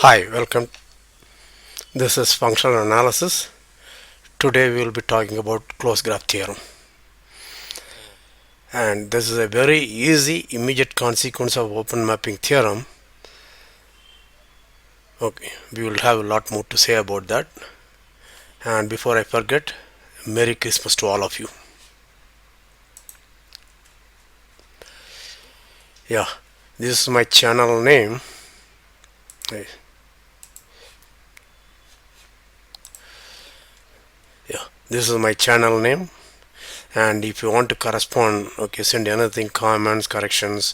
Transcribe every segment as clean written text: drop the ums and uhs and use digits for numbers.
Hi, welcome. This is functional analysis. Today we will be talking about closed graph theorem. And this is a very easy immediate consequence of open mapping theorem. Okay, we will have a lot more to say about that. And before I forget, Merry Christmas to all of you. Yeah, this is my channel name. Yeah, this is my channel name. And if you want to correspond, okay, send anything, comments, corrections,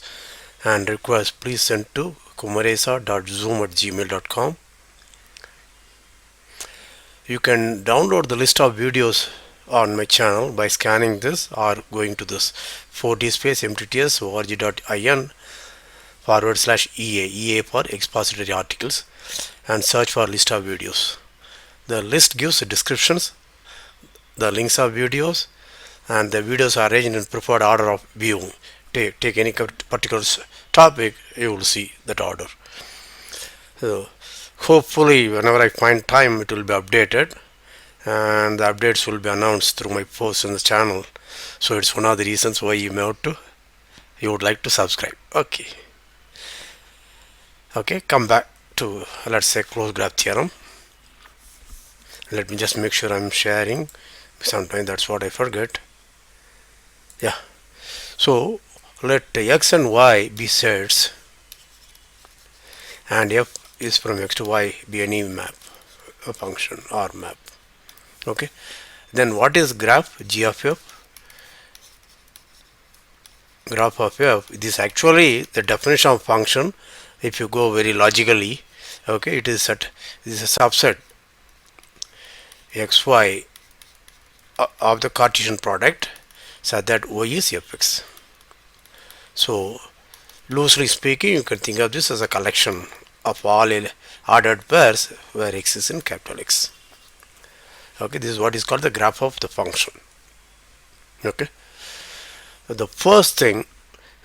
and requests, please send to kumaresa.zoom@gmail.com. You can download the list of videos on my channel by scanning this or going to this 4D space mtts org.in/EA for expository articles and search for list of videos. The list gives descriptions, the links of videos, and the videos are arranged in preferred order of viewing. Take any particular topic, you will see that order. So hopefully whenever I find time it will be updated, and the updates will be announced through my posts in the channel. So it's one of the reasons why you would like to subscribe. Okay, come back to, let's say, closed graph theorem. Let me just make sure I'm sharing. Sometimes that's what I forget. Yeah, so let x and y be sets and f is from x to y be any map, a function or map. Okay, then what is graph? G of f, graph of f. This is actually the definition of function. If you go very logically, okay, it is set, this is a subset xy of the Cartesian product such that y is fx. So loosely speaking, you can think of this as a collection of all ordered pairs where x is in capital X. Okay, this is what is called the graph of the function. Okay, the first thing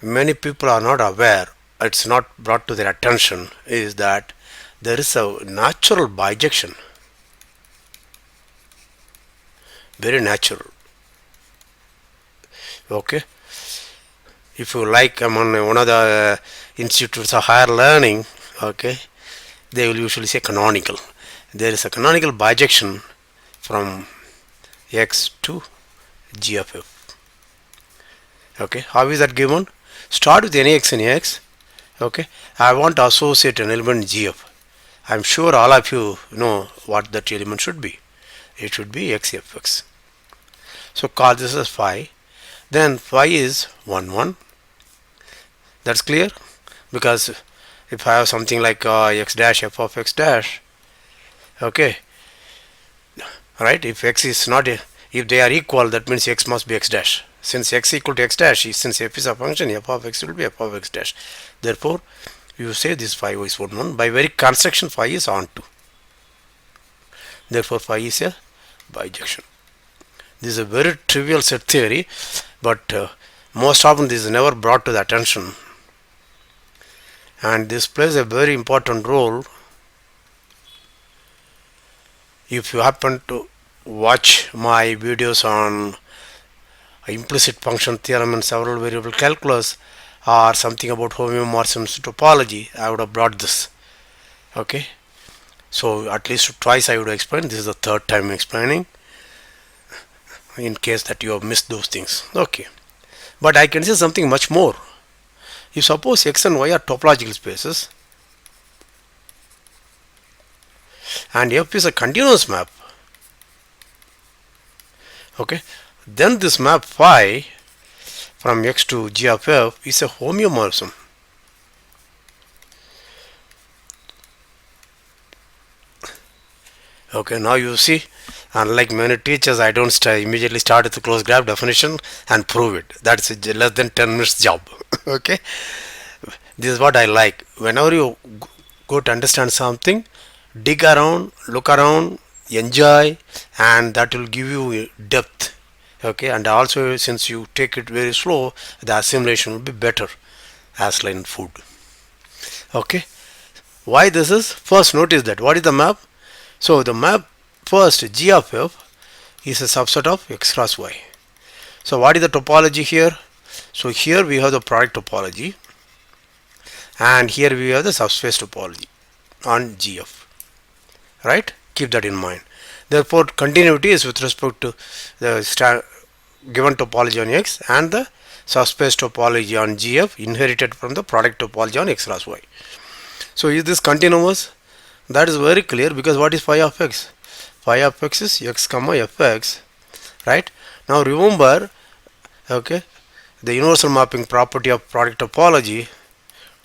many people are not aware, it's not brought to their attention, is that there is a natural bijection, very natural. Okay, if you like, I'm on one of the institutes of higher learning, okay, they will usually say canonical. There is a canonical bijection from x to g of f. Okay, how is that given? Start with any x in x. Okay, I want to associate an element g of. I'm sure all of you know what that element should be. It should be x f x. So call this as phi. Then phi is 1 1. That's clear, because if I have something like x dash f of x dash, okay, right, if x is not if they are equal, that means x must be x dash. Since x equal to x dash, since f is a function, f of x will be f of x dash. Therefore you say this phi is 1 1. By very construction, phi is onto. Therefore phi is a bijection. This is a very trivial set theory, but most often this is never brought to the attention, and this plays a very important role. If you happen to watch my videos on implicit function theorem and several variable calculus, or something about homeomorphism topology, I would have brought this. Okay, so at least twice I would explain. This is the third time explaining, in case that you have missed those things. Okay, but I can say something much more. You suppose x and y are topological spaces, and f is a continuous map. Okay, then this map phi from x to g of f is a homeomorphism. Okay, now you see, unlike many teachers, I don't immediately start with the closed graph definition and prove it. That's less than 10 minutes job. Okay, this is what I like. Whenever you go to understand something, dig around, look around, enjoy, and that will give you depth. Okay, and also since you take it very slow, the assimilation will be better as like food. Okay, Why this is? First notice that what is the map? So the map first G of f is a subset of x cross y. So what is the topology here? So here we have the product topology, and here we have the subspace topology on GF, right? Keep that in mind. Therefore continuity is with respect to the given topology on x and the subspace topology on GF inherited from the product topology on x cross y. So is this continuous? That is very clear, because what is phi of x? Phi of x is x comma fx, right? Now remember, okay, the universal mapping property of product topology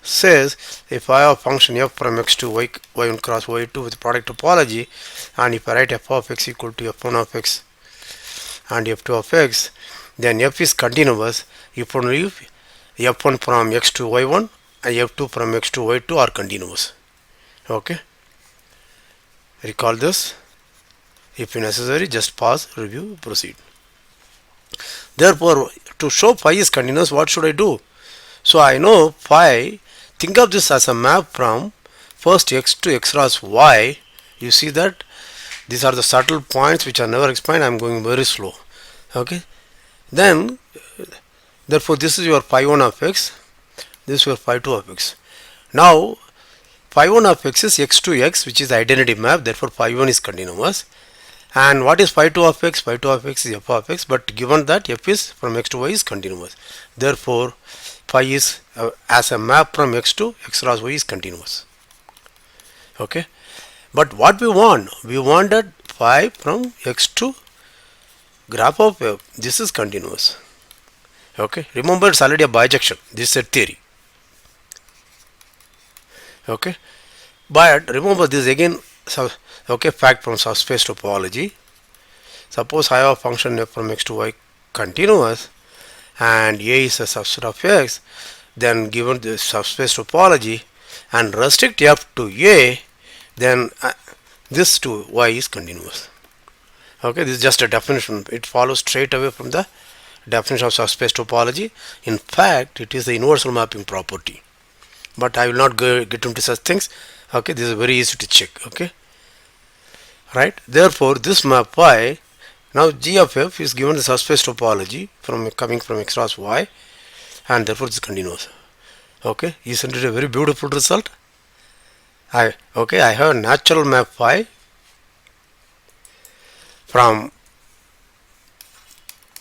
says if I have a function f from x to y1 cross y2 with product topology, and if I write f of x equal to f1 of x and f2 of x, then f is continuous if only if f1 from x to y1 and f2 from x to y2 are continuous. Okay, recall this. If necessary, just pause, review, proceed. Therefore, to show phi is continuous, what should I do? So I know phi, think of this as a map from first x to x cross y. You see that these are the subtle points which are never explained. I am going very slow. Okay, then therefore this is your phi 1 of x, this is your phi 2 of x. Now phi 1 of x is x to x, which is the identity map, therefore phi 1 is continuous. And what is phi 2 of x? Phi 2 of x is f of x, but given that f is from x to y is continuous, therefore phi is as a map from x to x cross y is continuous. Okay, but what we want that phi from x to graph of f, this is continuous. Okay, remember it's already a bijection, this is a theory. Okay, but remember this again, okay, fact from subspace topology. Suppose I have a function f from x to y continuous and a is a subset of x, then given the subspace topology and restrict f to a, then this to y is continuous. Okay, this is just a definition. It follows straight away from the definition of subspace topology. In fact, it is the universal mapping property, but I will not get into such things. Okay, this is very easy to check. Okay, right? Therefore this map phi, now g of f is given the subspace topology from coming from x cross y, and therefore it is continuous. Okay, isn't it a very beautiful result? I have a natural map phi from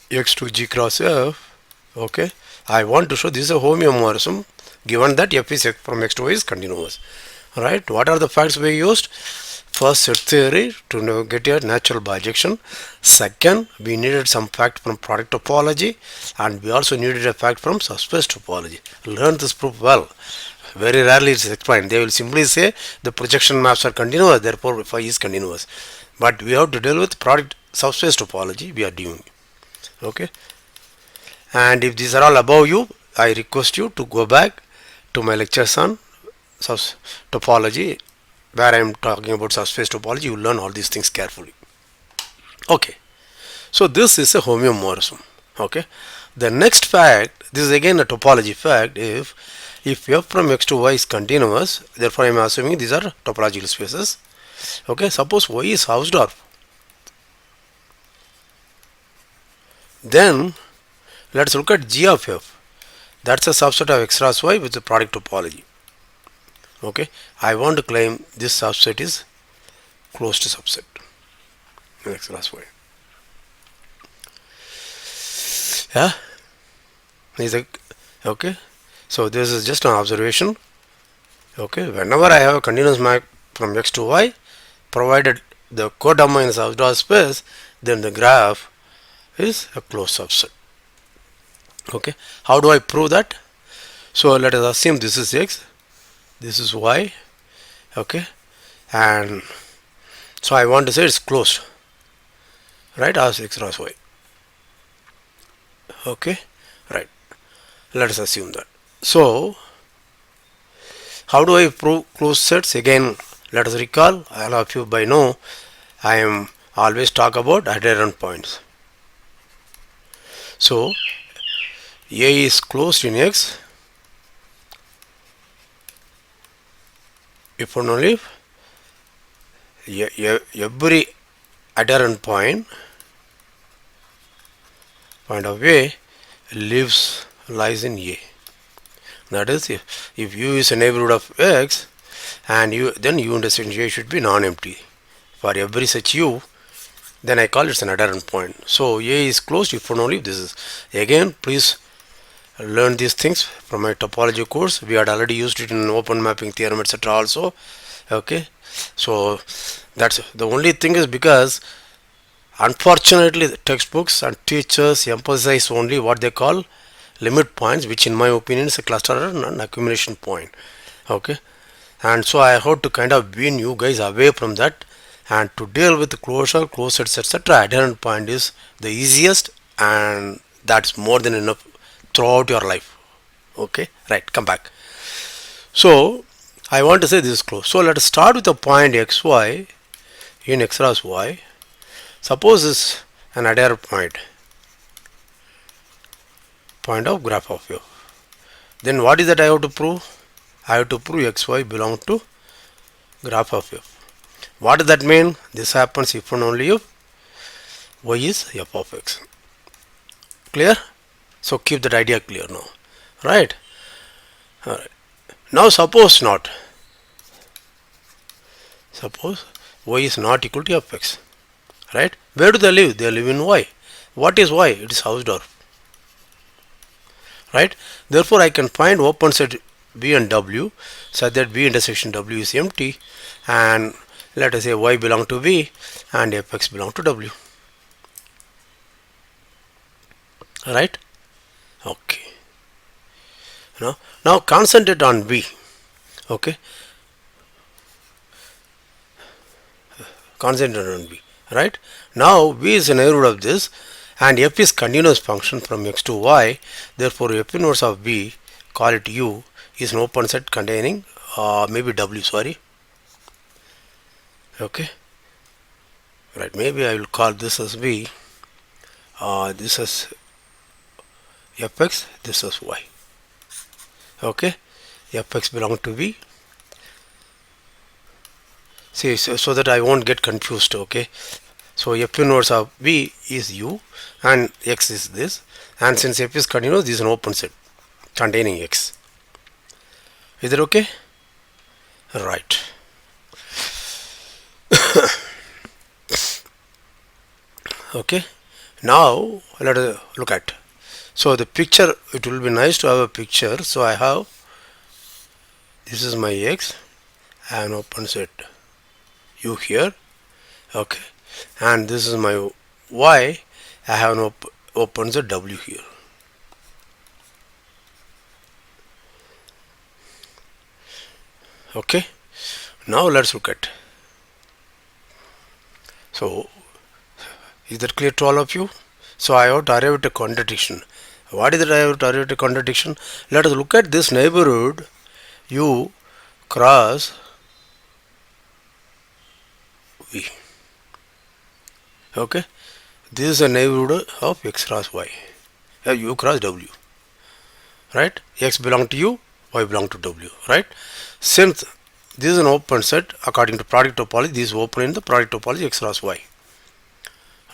x to g cross f. Okay, I want to show this is a homeomorphism given that f is from x to y is continuous. Right, what are the facts we used? First, set theory to get a natural bijection. Second, we needed some fact from product topology, and we also needed a fact from subspace topology. Learn this proof well. Very rarely it is explained. They will simply say the projection maps are continuous, therefore phi is continuous. But we have to deal with product subspace topology. We are doing. Okay. And if these are all above you, I request you to go back to my lectures on topology, where I am talking about subspace topology. You will learn all these things carefully. Okay, so this is a homeomorphism. Okay, the next fact, this is again a topology fact. If f from x to y is continuous, therefore I am assuming these are topological spaces. Okay, suppose y is Hausdoff, then let's look at g of f. That's a subset of x cross y with the product topology. Okay, I want to claim this subset is closed subset x cross y. Yeah, okay, so this is just an observation. Okay, whenever I have a continuous map from x to y, provided the codomain is Hausdoff space, then the graph is a closed subset. Okay, how do I prove that? So let us assume this is x, this is y. Okay, and so I want to say it's closed, right, as x cross y. Okay, right, let us assume that. So how do I prove closed sets? Again, let us recall, all of you by now, I am always talk about adherent points. So A is closed in x, if and only if every adherent point of A lies in A. That is, if U is a neighborhood of X, and then U intersection A should be non-empty. For every such U, then I call it an adherent point. So A is closed if and only if this is. Again, please learn these things from my topology course. We had already used it in open mapping theorem, etc. also. Okay, so that's the only thing is because unfortunately the textbooks and teachers emphasize only what they call limit points, which in my opinion is a cluster and accumulation point. Okay, and so I hope to kind of wean you guys away from that, and to deal with closure, closed sets, etc. Adherent point is the easiest, and that's more than enough throughout your life. Okay, right, come back. So I want to say this is closed. So let us start with a point xy in x cross y. Suppose this is an adherent point of graph of u. Then what is that I have to prove? I have to prove xy belong to graph of f. What does that mean? This happens if and only if y is f of x. Clear? So keep that idea clear now. Right? Alright. Now suppose not. Suppose y is not equal to f x. Right? Where do they live? They live in y. What is y? It is Hausdoff. Right? Therefore I can find open set B and W such that B intersection W is empty, and let us say y belong to V and fx belong to W. Right? Okay. Now concentrate on V. Okay. Concentrate on V. Right? Now V is a neighborhood of this, and f is continuous function from x to y. Therefore f inverse of V, call it U, is an open set containing maybe W, sorry. Okay, right, maybe I will call this as V, this as fx, this as y. Okay, fx belong to V. See, so that I won't get confused. Okay, so f inverse of V is U and x is this, and since f is continuous, this is an open set containing x. Is that okay? Right. Okay, now let us look at. So the picture, it will be nice to have a picture. So I have, this is my x and open set U here. Okay, and this is my y. I have an open set W here. Okay, now let's look at. So is that clear to all of you? So I have to arrive at a contradiction. What is that I have to arrive at a contradiction? Let us look at this neighborhood U cross V. Okay, this is a neighborhood of x cross y, U cross W. Right? X belong to U, y belong to W. Right? Since this is an open set according to product topology, this is open in the product topology x cross y.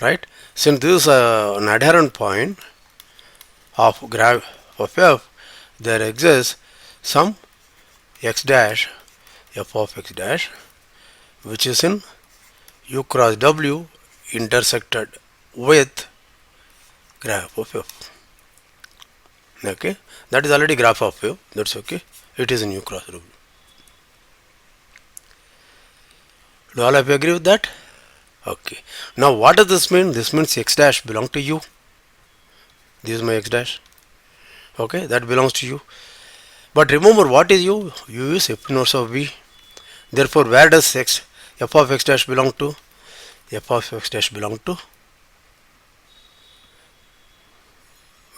Right? Since this is an adherent point of graph of f, there exists some x dash f of x dash, which is in U cross W intersected with graph of f. Okay, that is already graph of f. That's okay. It is in U cross W. Do all of you agree with that? Okay. Now what does this mean? This means x dash belong to U. This is my x dash. Okay, that belongs to U. But remember, what is U? U is f inverse of V. Therefore, where does f of x dash belong to? F of x dash belong to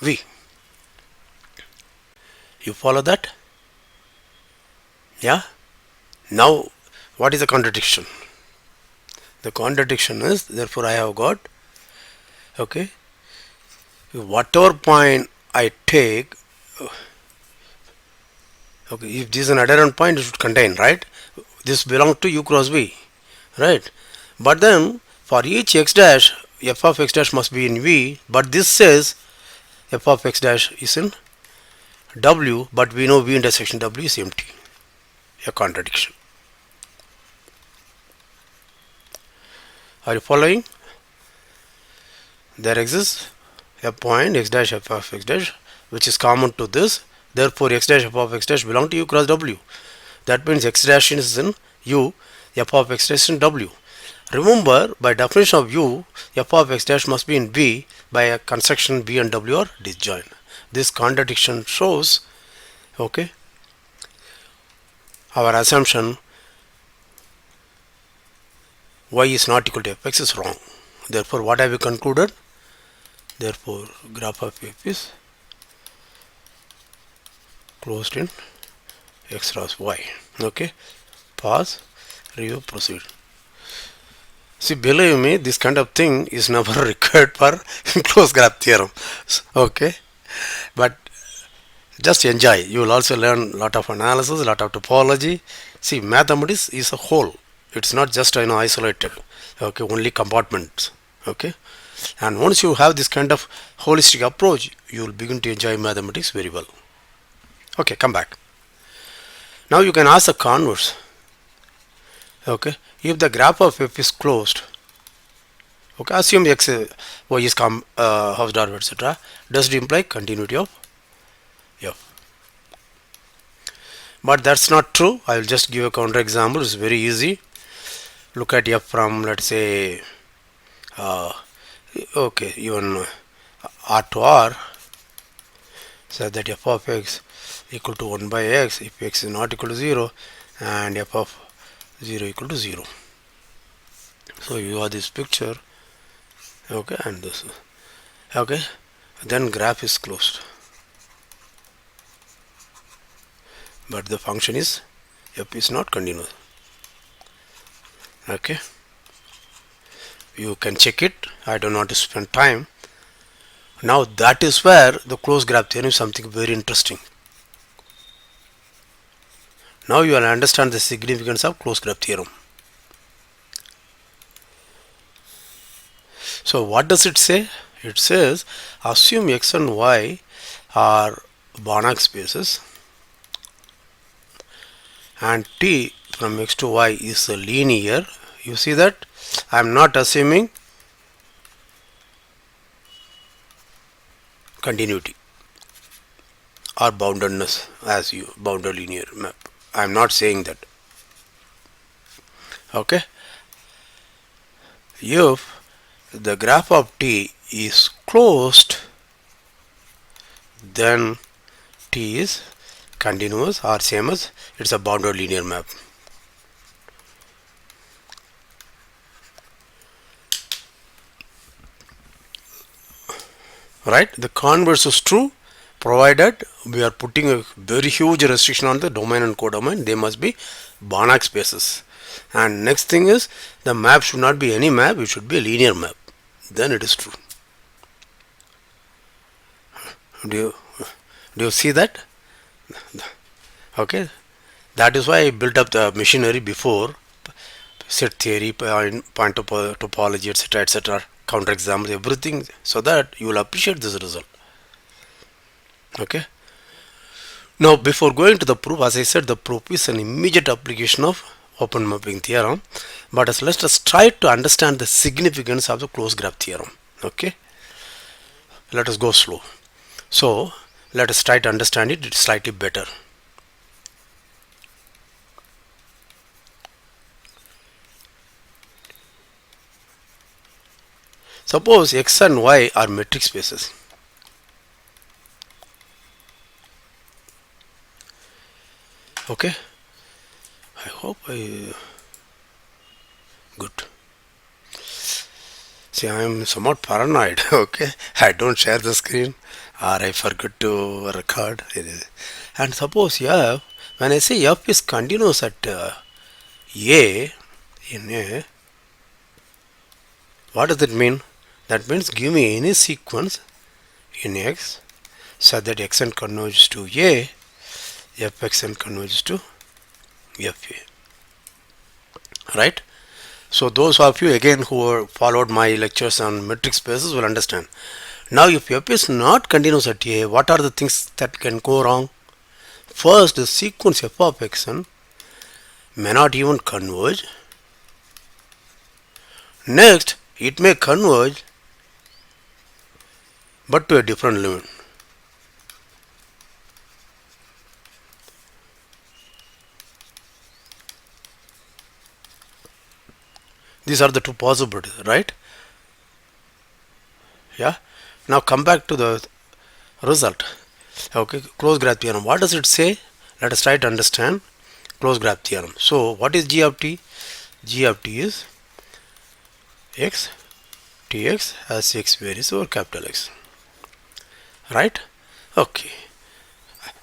V. You follow that? Yeah? Now, what is the contradiction? The contradiction is, therefore I have got, okay, whatever point I take, okay, if this is an adherent point, it should contain, right? This belongs to u cross v, right? But then for each x dash, f of x dash must be in v, but this says f of x dash is in w, but we know v intersection w is empty, a contradiction. Are you following? There exists a point x dash f of x dash which is common to this, therefore x dash f of x dash belong to u cross w. That means x dash is in u, f of x dash in w. Remember, by definition of u, f of x dash must be in v by a construction v and w are disjoint. This contradiction shows, okay, our assumption y is not equal to fx is wrong. Therefore, what have we concluded? Therefore, graph of f is closed in x cross y. Okay, pause, review, proceed. See, believe me, this kind of thing is never required for closed graph theorem. Okay, but just enjoy. You will also learn a lot of analysis, a lot of topology. See, mathematics is a whole. It's not just isolated. Okay, only compartments. Okay, and once you have this kind of holistic approach, you will begin to enjoy mathematics very well. Okay, come back. Now you can ask the converse. Okay, if the graph of f is closed, okay, assume x, y is Hausdoff, etc. Does it imply continuity of f? But that's not true. I will just give a counter example. It's very easy. Look at f from, let's say, okay, even r to r, so that f of x equal to 1 by x if x is not equal to 0 and f of 0 equal to 0. So you have this picture, okay, and this, okay, then graph is closed, but the function is f is not continuous. Okay, you can check it. I don't want to spend time. Now that is where the closed graph theorem is something very interesting. Now you will understand the significance of closed graph theorem. So what does it say? It says assume x and y are Banach spaces and t from x to y is linear. You see that? I am not assuming continuity or boundedness as you bound a linear map. I am not saying that. Okay, if the graph of t is closed, then t is continuous or same as it's a bounded linear map. Right? The converse is true provided we are putting a very huge restriction on the domain and codomain. They must be Banach spaces. And next thing is the map should not be any map, it should be a linear map. Then it is true. Do you see that? Okay, that is why I built up the machinery before, set theory, point topology, etc., counter examples, everything, so that you will appreciate this result. Okay. Now before going to the proof, as I said, the proof is an immediate application of open mapping theorem, but let us try to understand the significance of the closed graph theorem. Okay, let us go slow. So let us try to understand it slightly better. Suppose x and y are metric spaces. Okay, I hope good. See, I am somewhat paranoid. Okay, I don't share the screen or I forget to record. And suppose f, when I say f is continuous at a in a, what does it mean? That means give me any sequence in x so that xn converges to a, fxn converges to fa. right? So those of you again who followed my lectures on metric spaces will understand. Now if f is not continuous at a, what are the things that can go wrong? First, the sequence f of xn may not even converge. Next, it may converge but to a different limit. These are the two possibilities, right? Yeah. Now come back to the result. Okay, closed graph theorem. What does it say? Let us try to understand closed graph theorem. So what is g of t? G of t is x tx as x varies over capital X, right? Okay,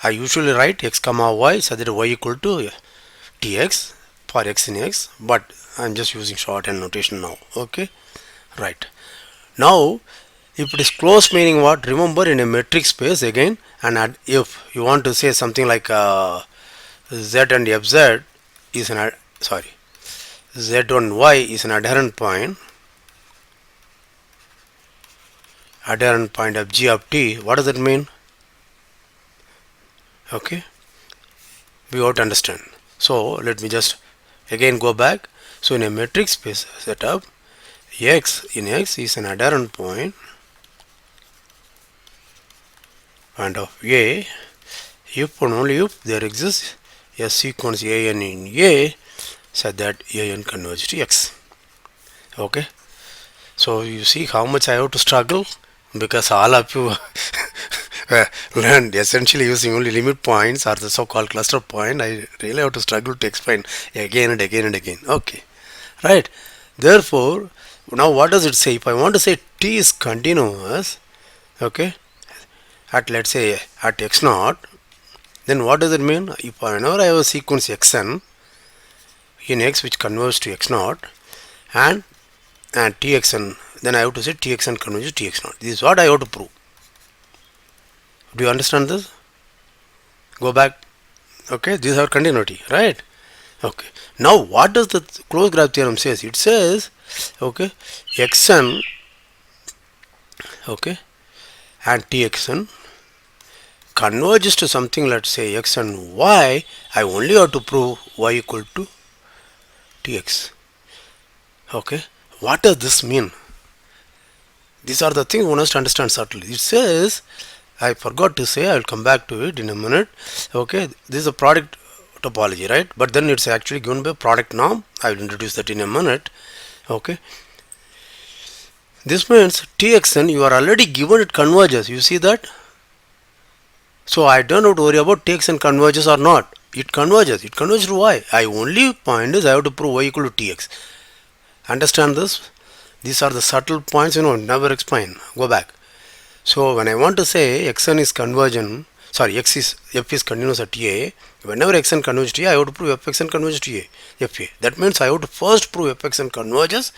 I usually write x comma y so that y equal to tx for x in x, but I'm just using shorthand notation now. Okay, right. Now if it is closed, meaning what? Remember, in a metric space again, and if you want to say something like z and fz is an sorry, z and y is an adherent point of g of t. What does it mean? Okay, we ought to understand. So let me just again go back. So in a metric space setup, x in x is an adherent point of a if and only if there exists a sequence an in a such that an converges to x. Okay, so you see how much I have to struggle, because all of you learned essentially using only limit points or the so-called cluster point. I really have to struggle to explain again and again and again. Okay, right. Therefore, now what does it say? If I want to say t is continuous, okay, at let's say at x naught, then what does it mean? If whenever I have a sequence xn in x which converges to x naught and txn, then I have to say txn converges to tx naught. This is what I have to prove. Do you understand this? Go back. Okay, this is our continuity, right? Okay. Now what does the closed graph theorem says? It says, okay, xn, okay, and txn converges to something, let's say x and y. I only have to prove y equal to tx. Okay, what does this mean? These are the things one has to understand subtly. It says, I forgot to say, I will come back to it in a minute. Okay, this is a product topology, right? But then it's actually given by product norm. I will introduce that in a minute. Okay, this means txn, you are already given it converges. You see that? So I don't have to worry about txn converges or not. It converges. It converges to y. I only point is I have to prove y equal to tx. Understand this? These are the subtle points, never explain. Go back. So when I want to say xn is convergent, sorry, f is continuous at a, whenever xn converges to a, I have to prove fxn converges to a, fa. That means I have to first prove fxn converges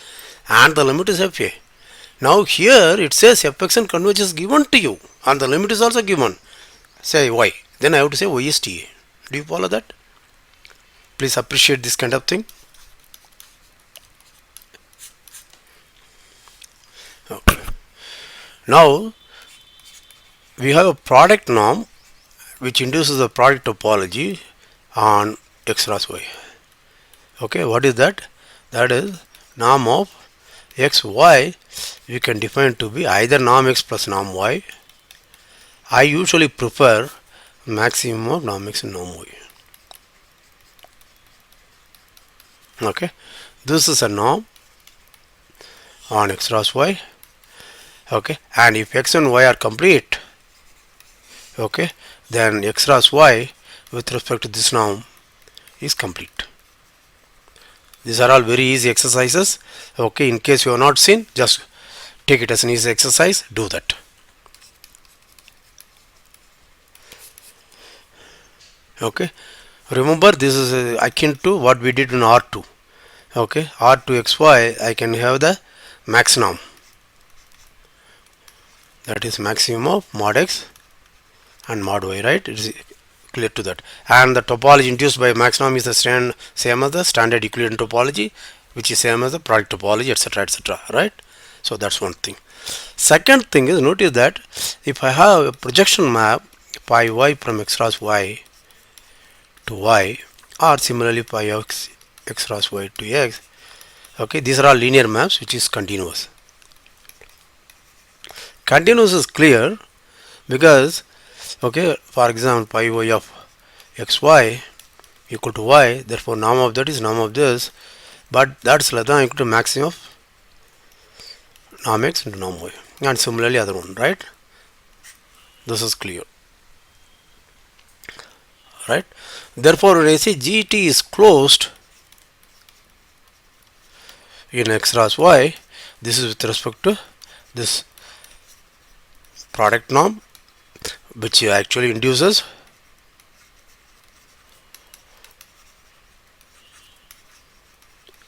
and the limit is fa. Now here it says fxn converges given to you and the limit is also given. Say y. Then I have to say y is ta. Do you follow that? Please appreciate this kind of thing. Okay. Now we have a product norm which induces a product topology on x cross y. Okay, what is that? That is norm of x y. We can define to be either norm x plus norm y. I usually prefer maximum of norm x and norm y. Okay, this is a norm on x cross y. Okay, and if x and y are complete, okay, then x cross y with respect to this norm is complete. These are all very easy exercises. Okay, in case you have not seen, just take it as an easy exercise. Do that. Okay, remember this is akin to what we did in R2. Okay, R2xy, I can have the max norm, that is maximum of mod x and mod y, right? It is clear to that. And the topology induced by maximum is the same as the standard Euclidean topology, which is same as the product topology, etc., etc., right? So that's one thing. Second thing is, notice that if I have a projection map pi y from x cross y to y, or similarly pi x cross y to x, okay, these are all linear maps which is continuous. Continuous is clear because, okay, for example, pi y of xy equal to y, therefore norm of that is norm of this, but that's less than equal to maximum of norm x into norm y, and similarly other one, right? This is clear, right? Therefore, when I say gt is closed in x cross y, this is with respect to this product norm, which actually induces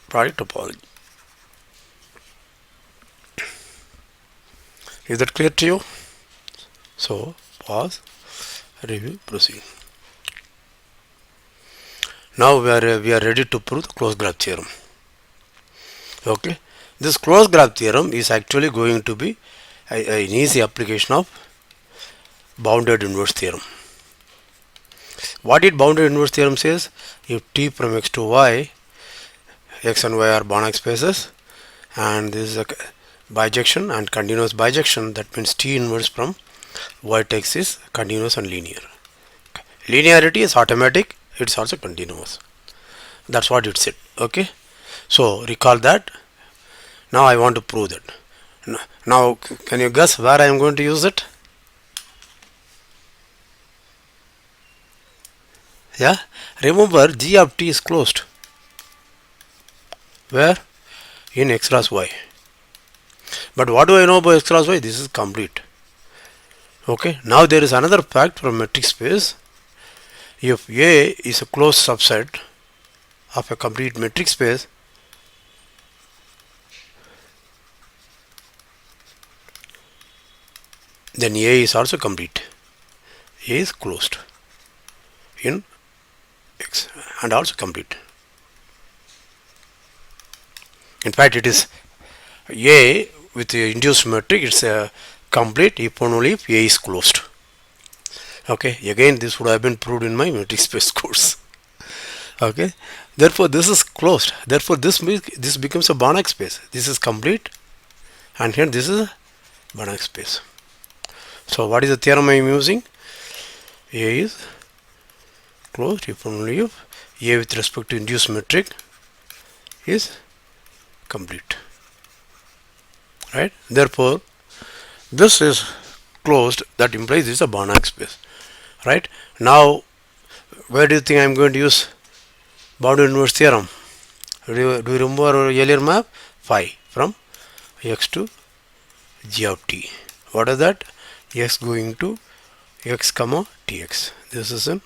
product topology. Is that clear to you? So pause, review, proceed. Now we are ready to prove the closed graph theorem. Okay, this closed graph theorem is actually going to be an easy application of bounded inverse theorem. What did bounded inverse theorem says? If t from x to y, x and y are Banach spaces, and this is a bijection and continuous bijection, that means t inverse from y to x is continuous and linear. Linearity is automatic, it's also continuous. That's what it said. Okay, so recall that. Now I want to prove that. Now can you guess where I am going to use it? Yeah, remember g of t is closed. Where? In x cross y. But what do I know about x cross y? This is complete. Okay, now there is another fact from metric space. If A is a closed subset of a complete metric space, then A is also complete. A is closed in X and also complete. In fact, it is A with the induced metric, it's a complete if only if A is closed. Okay, again this would have been proved in my metric space course. Okay, therefore this is closed, therefore this becomes a Banach space. This is complete and here this is a Banach space. So what is the theorem I am using? A is closed if only if A with respect to induced metric is complete, right? Therefore this is closed, that implies this is a Banach space, right? Now where do you think I am going to use bounded inverse theorem? Do you remember our earlier map? Phi from x to g of t. What is that? X going to x comma tx. This is in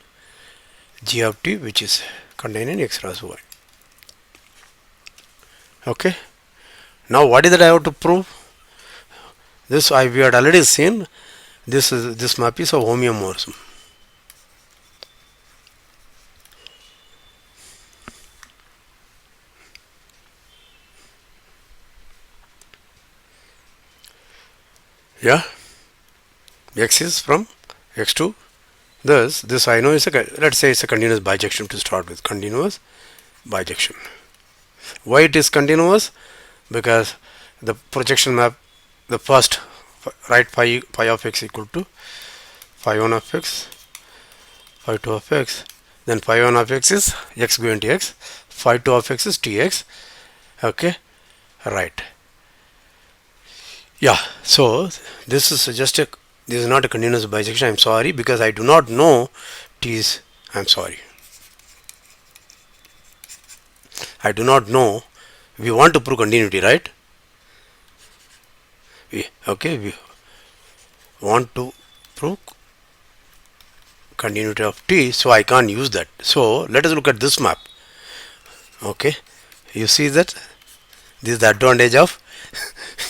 g of t, which is contained in x cross y. Okay, now what is that I have to prove? This we had already seen. This map is a homeomorphism. Yeah, x is from x to this I know is a, let's say it's a continuous bijection to start with. Continuous bijection. Why it is continuous? Because the projection map, the first, right, phi of x equal to phi 1 of x, phi 2 of x, then phi 1 of x is x going to x, phi 2 of x is tx. Okay, right. Yeah, so this is just a, this is not a continuous bijection. I'm sorry, because I do not know t is, I'm sorry, I do not know. We want to prove continuity, right? We want to prove continuity of t, so I can't use that. So let us look at this map. Okay, you see that this is the advantage of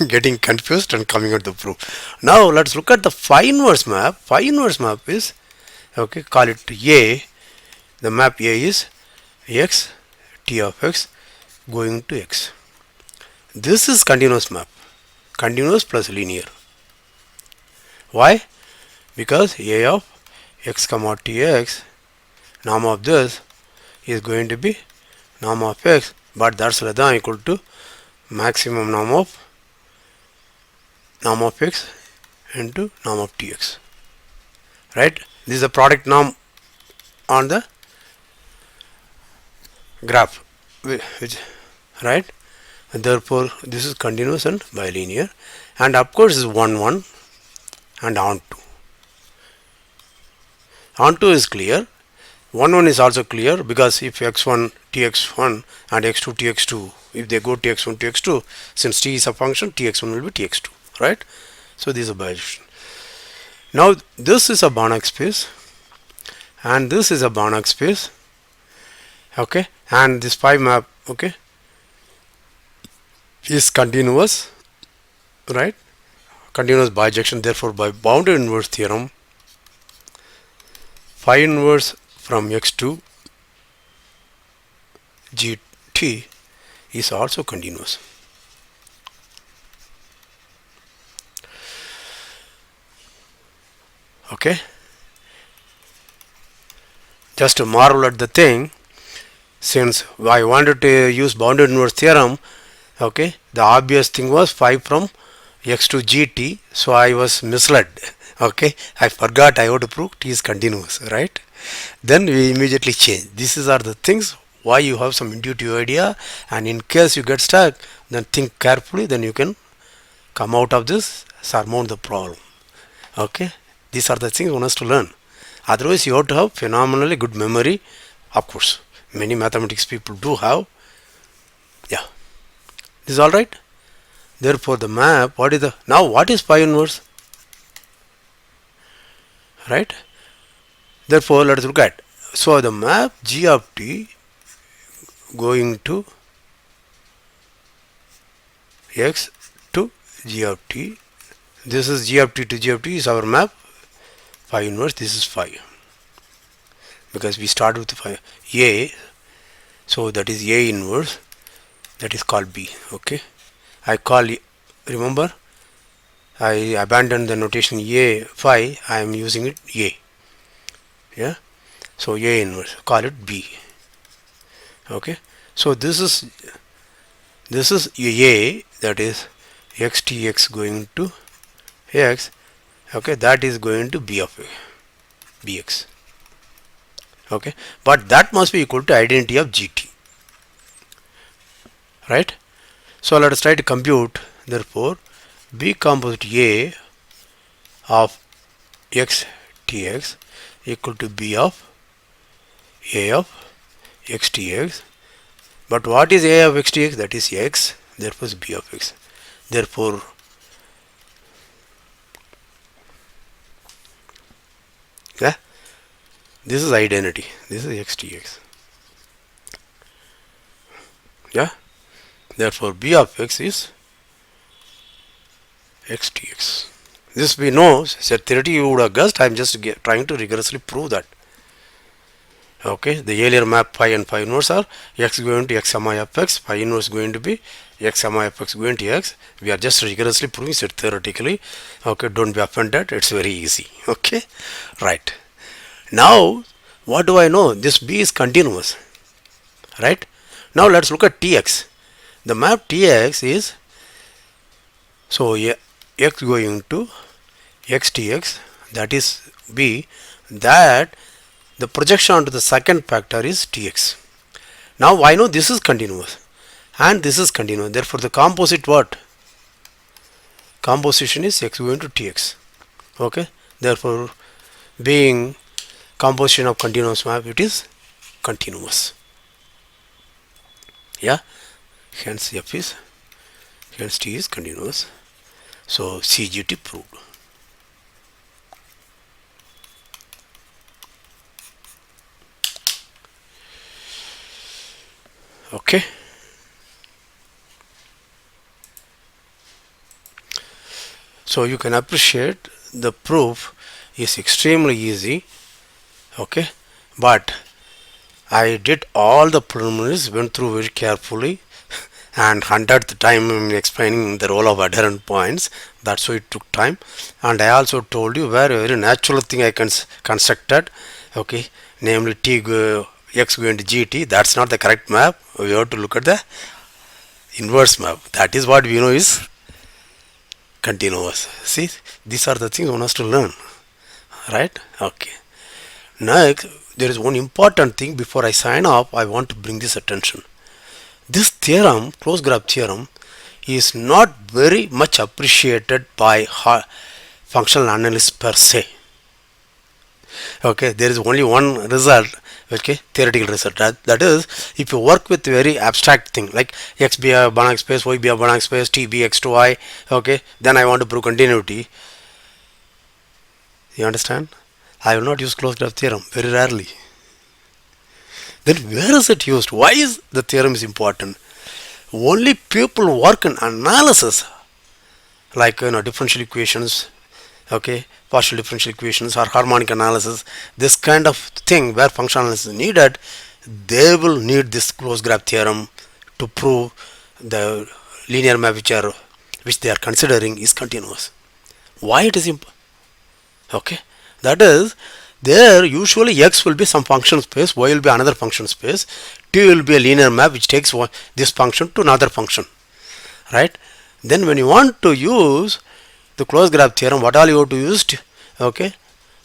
getting confused and coming out the proof. Now let's look at the phi inverse map. Phi inverse map is, Okay, call it A. The map A is x t of x going to x. This is continuous map, continuous plus linear. Why? Because A of x comma tx, norm of this is going to be norm of x, but that's less than or equal to maximum norm of x into norm of tx. Right? This is the product norm on the graph, which, right? And therefore this is continuous and bilinear, and of course is 1 1 and onto is clear. 1 1 is also clear, because if x1 tx1 and x2 tx2, if they go tx1 tx2, since t is a function, tx1 will be tx2, right? So this is a bijection. Now this is a Banach space and this is a Banach space, okay, and this phi map, okay, is continuous, right? Continuous bijection. Therefore by boundary inverse theorem, phi inverse from x to gt is also continuous. Okay, just to marvel at the thing, since I wanted to use boundary inverse theorem, okay, the obvious thing was phi from x to gt, so I was misled. Okay, I forgot I have to prove t is continuous, right? Then we immediately change. These are the things why you have some intuitive idea, and in case you get stuck, then think carefully, then you can come out of this, surmount the problem. Okay, these are the things one has to learn. Otherwise you have to have phenomenally good memory. Of course many mathematics people do have. Yeah, this is all right. Therefore the map, what is the, now what is phi inverse, right? Therefore let us look at, so the map g of t going to x to g of t, this is g of t to g of t is our map phi inverse. This is phi, because we start with phi a, so that is a inverse, that is called b. Okay, I call, remember I abandoned the notation a phi, I am using it a. Yeah, so a inverse, call it b. Okay, so this is a, that is x tx going to x. Okay, that is going to b of a, bx. Okay, but that must be equal to identity of gt, right? So let us try to compute. Therefore b composite a of x tx equal to b of a of x tx. But what is a of x tx? That is x, therefore b of x. Therefore yeah, this is identity, this is x tx. Yeah, therefore b of x is x tx. This we know, theoretically you would have guessed, I am just trying to rigorously prove that. Okay, the earlier map phi and phi inverse are x going to x comma f x, phi inverse going to be x comma f x going to x. We are just rigorously proving it theoretically. Okay, don't be offended, it's very easy. Okay, right. Now what do I know? This b is continuous, right? Now let's look at tx. The map tx is, so x going to x tx, that is b, that the projection onto the second factor is tx. Now I know this is continuous and this is continuous, therefore the composite what? Composition is x going to tx. Okay, therefore being composition of continuous map, it is continuous. Yeah, hence f is, hence t is continuous. So CGT proved. Okay, so you can appreciate the proof is extremely easy. Okay, but I did all the preliminaries, went through very carefully, and 100th time I'm explaining the role of adherent points. That's why it took time. And I also told you very natural thing I constructed. Okay, namely x going to gt. That's not the correct map. We have to look at the inverse map. That is what we know is continuous. See, these are the things one has to learn, right? Okay. Next, there is one important thing before I sign off. I want to bring this attention. This theorem, closed graph theorem, is not very much appreciated by functional analysts per se. Okay, there is only one result. Okay, theoretical result. That is, if you work with very abstract thing like x be a Banach space, y be a Banach space, t be x to y. Okay, then I want to prove continuity. You understand? I will not use closed graph theorem very rarely. Then where is it used? Why is the theorem is important? Only people work in analysis like differential equations, okay, partial differential equations or harmonic analysis, this kind of thing where functional analysis is needed, they will need this closed graph theorem to prove the linear map which they are considering is continuous. Why it is important? Okay, that is, there usually x will be some function space, y will be another function space, t will be a linear map which takes this function to another function, right? Then when you want to use the closed graph theorem, what all you have to use? Okay,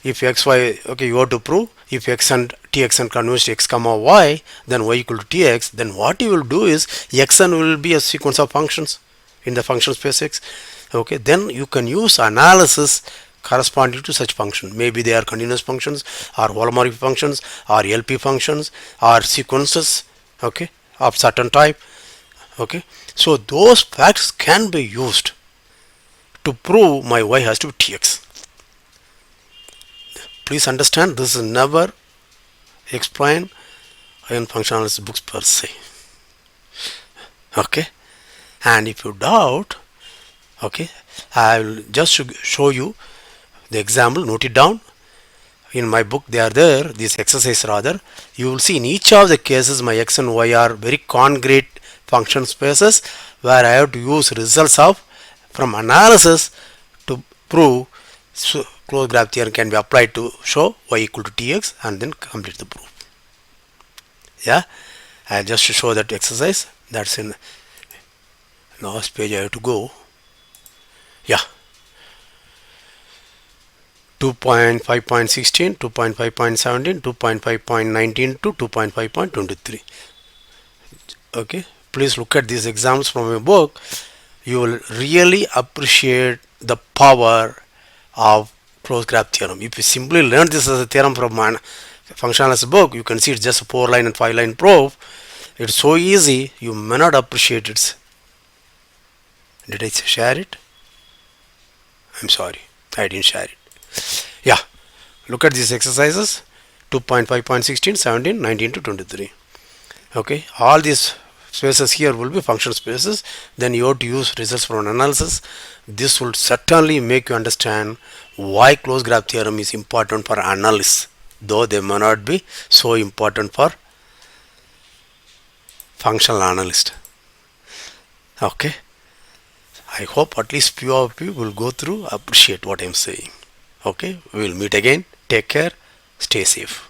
if x y, okay, you have to prove if x and tx and converge to x comma y, then y equal to tx, then what you will do is xn will be a sequence of functions in the function space x. Okay, then you can use analysis corresponding to such function. Maybe they are continuous functions or holomorphic functions or LP functions or sequences, okay, of certain type. Okay, so those facts can be used to prove my y has to be tx. Please understand, this is never explained in functional analysis books per se. Okay, and if you doubt, okay, I will just show you the example. Note it down. In my book they are there, this exercise rather. You will see in each of the cases my x and y are very concrete function spaces where I have to use results of from analysis to prove closed graph theorem can be applied to show y equal to tx and then complete the proof. Yeah, I just to show that exercise. That's in last page I have to go. Yeah, 2.5.16, 2.5.17, 2.5.19 to 2.5.23. Okay, please look at these examples from my book. You will really appreciate the power of closed graph theorem. If you simply learn this as a theorem from my functional analysis book, you can see it's just a 4-line and 5-line proof. It's so easy, you may not appreciate it. Did I share it? I'm sorry, I didn't share it. Yeah, look at these exercises 2.5.16, 17, 19 to 23. Okay, all these spaces here will be function spaces. Then you have to use results from analysis. This will certainly make you understand why closed graph theorem is important for analysts, though they may not be so important for functional analyst. Okay, I hope at least few of you will go through, appreciate what I'm saying. Okay, we will meet again. Take care. Stay safe.